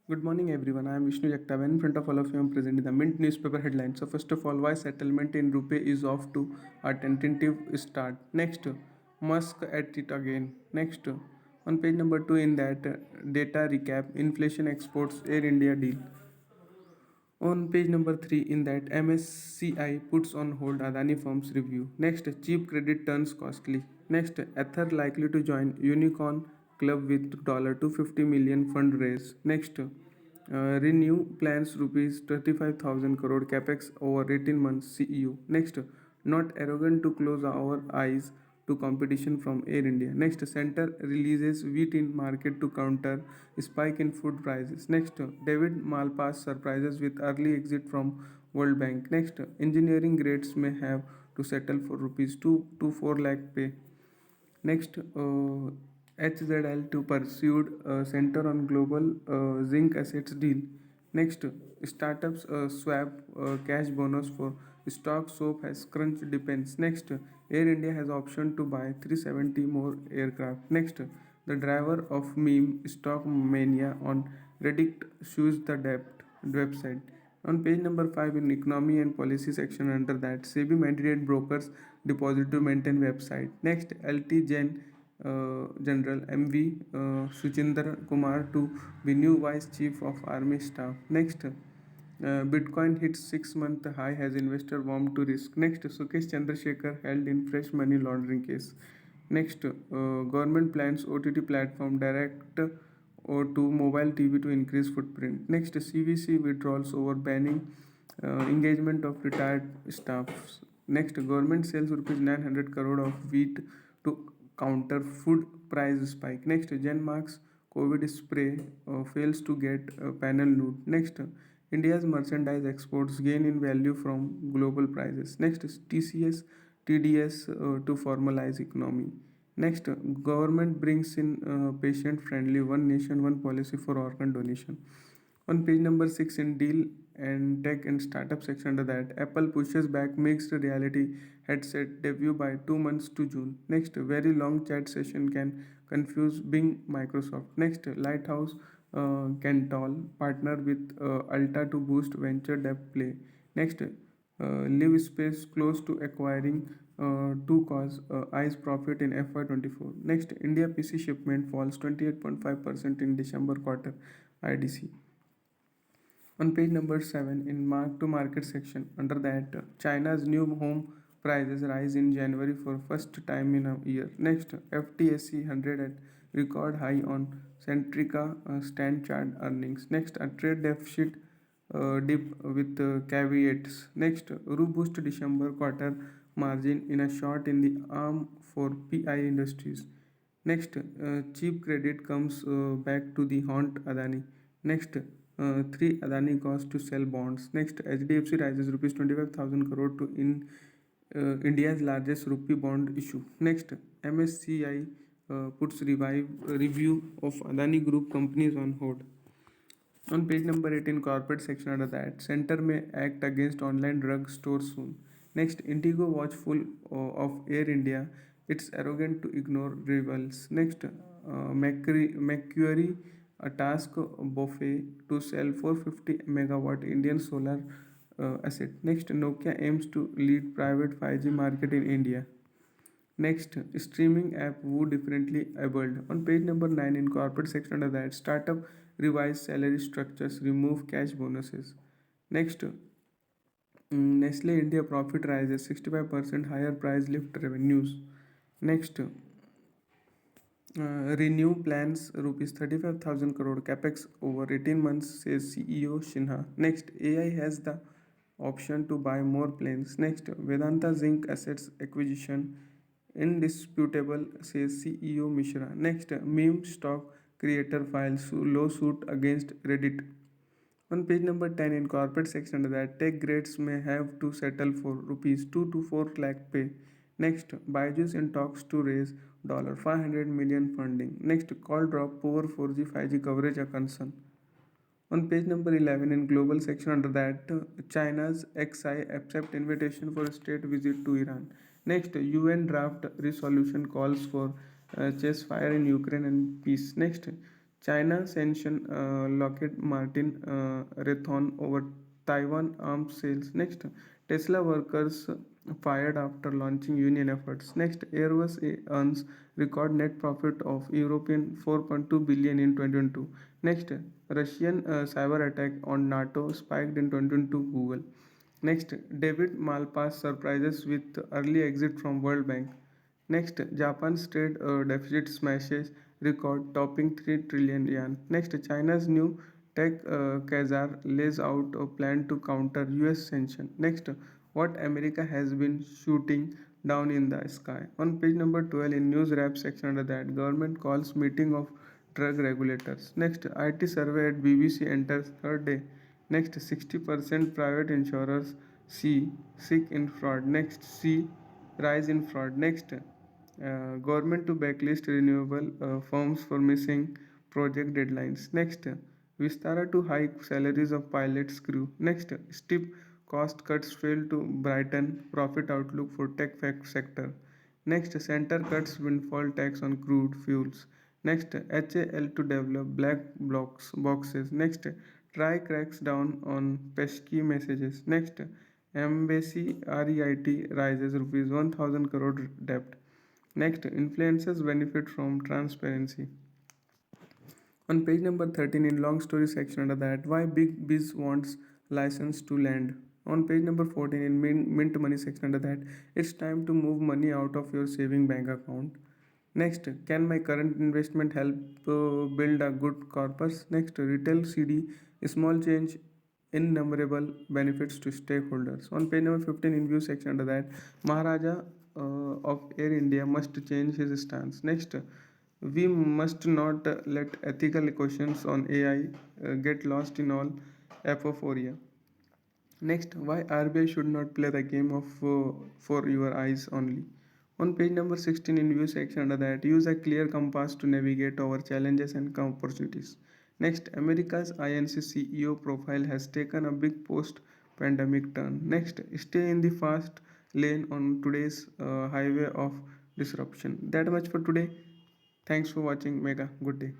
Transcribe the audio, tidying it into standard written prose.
Good morning, everyone. I am Vishnu Jagtap, and in front of all of you, I am presenting the Mint newspaper headlines. So, first of all, why settlement in rupee is off to a tentative start. Next, Musk at it again. Next, on page number 2, in that data recap, inflation exports Air India deal. On page number 3, in that MSCI puts on hold Adani firm's review. Next, cheap credit turns costly. Next, Ether likely to join Unicorn Club with $250 million fund raise. Next, Renew plans rupees 35,000 crore capex over 18 months CEO. Next, not arrogant to close our eyes to competition from Air India. Next, Center releases wheat in market to counter spike in food prices. Next, David Malpass surprises with early exit from World Bank. Next, engineering grades may have to settle for rupees 2 to 4 lakh pay. Next, HZL to pursued center on global zinc assets deal. Next, startups swap cash bonus for stock soap has crunch depends. Next, Air India has option to buy 370 more aircraft. Next, the driver of meme stock mania on Reddit sues the debt website. On page number 5 in economy and policy section under that SEBI mandate brokers deposit to maintain website. Next LT Jain General MV Suchinder Kumar to be new vice chief of army staff. Next Bitcoin hits 6-month high as investor warm to risk. Next Sukesh Chandrasekhar held in fresh money laundering case. Next government plans OTT platform direct or to mobile TV to increase footprint. Next, CVC withdrawals over banning engagement of retired staffs. Next, government sells rupees 900 crore of wheat to counter food price spike. Next, Genmark's COVID spray fails to get panel note. Next, India's merchandise exports gain in value from global prices. Next, TCS, TDS to formalize economy. Next, government brings in patient-friendly one nation, one policy for organ donation. On page number 6 in deal and tech and startup section under that, Apple pushes back mixed reality headset debut by 2 months to June. Next, very long chat session can confuse Bing Microsoft. Next, Lighthouse Cantal partner with Alta to boost venture debt play. Next, Live Space close to acquiring to cause ICE profit in FY24. Next, India PC shipment falls 28.5% in December quarter IDC. On page number 7 in mark to market section under that China's new home prices rise in January for first time in a year. Next, FTSE 100 at record high on Centrica stand chart earnings. Next, a trade deficit dip with caveats. Next, robust December quarter margin in a short in the arm for PI Industries. Next, cheap credit comes back to the haunt Adani. Next, 3 Adani cost to sell bonds. Next, HDFC rises rupees 25,000 crore to in India's largest rupee bond issue. Next, MSCI puts review of Adani Group companies on hold. On page number 18, corporate section under that, Center may act against online drug stores soon. Next, Indigo watchful of Air India. It's arrogant to ignore rivals. Next, Macquarie a task buffet to sell 450 megawatt Indian solar asset. Next, Nokia aims to lead private 5G market in India. Next, streaming app Woo differently abled. On page number 9 in corporate section under that, startup revise salary structures, remove cash bonuses. Next, Nestle India profit rises 65% higher price lift revenues. Next, Renew plans rupees 35,000 crore capex over 18 months, says CEO Shinha. Next, AI has the option to buy more planes. Next, Vedanta Zinc assets acquisition indisputable, says CEO Mishra. Next, meme stock creator files lawsuit against Reddit. On page number 10 in corporate section under that, tech grades may have to settle for rupees 2 to 4 lakh pay. Next, Byju's in talks to raise $500 million funding. Next, call drop poor 4G 5G coverage a concern. On page number 11 in global section under that, China's XI accept invitation for a state visit to Iran. Next, UN draft resolution calls for ceasefire in Ukraine and peace. Next, China sanctioned Lockheed Martin Raytheon over Taiwan arms sales. Next, Tesla workers fired after launching union efforts. Next, Airbus earns record net profit of European 4.2 billion in 2022. Next, Russian cyber attack on NATO spiked in 2022 Google. Next, David Malpass surprises with early exit from World Bank. Next, Japan's trade deficit smashes record, topping 3 trillion yuan. Next, China's new tech Kazar lays out a plan to counter US sanction. Next, what America has been shooting down in the sky. On page number 12 in news wrap section under that, government calls meeting of drug regulators. Next, IT survey at BBC enters third day. Next, 60% private insurers see sick in fraud. Next, see rise in fraud. Next, government to backlist renewable firms for missing project deadlines. Next, Vistara to hike salaries of pilots crew. Next, steep cost cuts fail to brighten profit outlook for tech sector. Next, center cuts windfall tax on crude fuels. Next, HAL to develop black boxes. Next, try cracks down on pesky messages. Next, Embassy REIT rises rupees 1000 crore debt. Next, influencers benefit from transparency. On page number 13 in long story section under that, why big biz wants license to lend. On page number 14 in mint money section under that, it's time to move money out of your saving bank account. Next, can my current investment help build a good corpus? Next, retail CD, small change, innumerable benefits to stakeholders. On page number 15 in view section under that, Maharaja of Air India must change his stance. Next, we must not let ethical questions on AI get lost in all apophoria. Next, why RBI should not play the game of for your eyes only. On page number 16 in view section under that, use a clear compass to navigate our challenges and opportunities. Next, America's INC CEO profile has taken a big post-pandemic turn. Next, stay in the fast lane on today's highway of disruption. That much for today. Thanks for watching Mega. Good day.